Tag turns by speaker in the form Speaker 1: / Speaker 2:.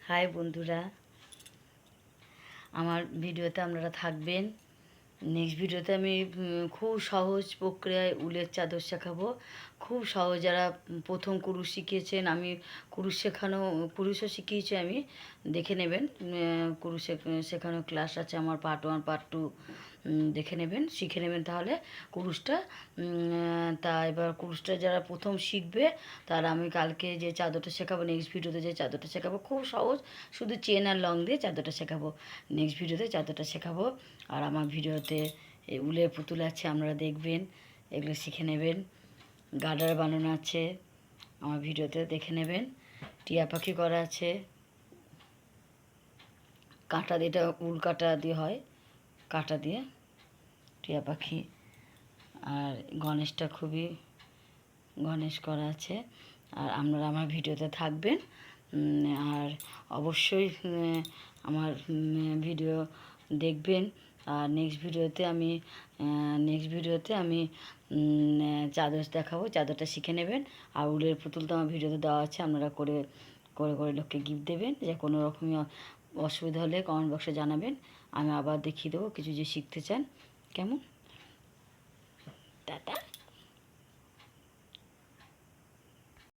Speaker 1: High বন্ধুরা, আমার ভিডিওতে আপনারা থাকবেন। নেক্সট ভিডিওতে আমি খুব সহজ প্রক্রিয়ায় উলের চাদর শেখাবো। খুব সহজ, যারা প্রথম কুরুশ শিখিয়েছেন, আমি কুরুশও শিখিয়েছি, আমি দেখে নেবেন। কুরুশ শেখানোর ক্লাস আছে আমার, পার্ট 1 পার্ট 2 দেখে নেবেন, শিখে নেবেন তাহলে কুরুশটা। তা এবার কুরুশটা যারা প্রথম শিখবে তারা, আমি কালকে যে চাদরটা শেখাবো, নেক্সট ভিডিওতে যে চাদরটা শেখাবো খুব সহজ, শুধু চেন আর লং দিয়ে চাদরটা শেখাবো। নেক্সট ভিডিওতে চাদরটা শেখাবো। আর আমার ভিডিওতে এই উলের পুতুল আছে, আপনারা দেখবেন, এগুলো শিখে নেবেন। গার্ডার বানানো আছে, আমার ভিডিওতে দেখে নেবেন। টিয়া পাখি করা আছে, কাঁটা দিয়ে, এটা উল কাটা দিয়ে হয়, কাঁটা দিয়ে টিয়া পাখি। আর গণেশটা গণেশ করা আছে। আর আপনারা আমার ভিডিওতে থাকবেন। আর অবশ্যই আমার ভিডিও দেখবেন। আর নেক্সট ভিডিওতে আমি চাদর দেখাবো, চাদরটা শিখে নেবেন। আর উলের পুতুল তো আমার ভিডিওতে দেওয়া আছে, আপনারা করে করে করে লোককে গিফট দেবেন। যে কোনো রকমই অসুবিধা হলে কমেন্ট বক্সে জানাবেন, আমি আবার দেখিয়ে দেবো কিছু যে শিখতে চান। কেমন? টাটা।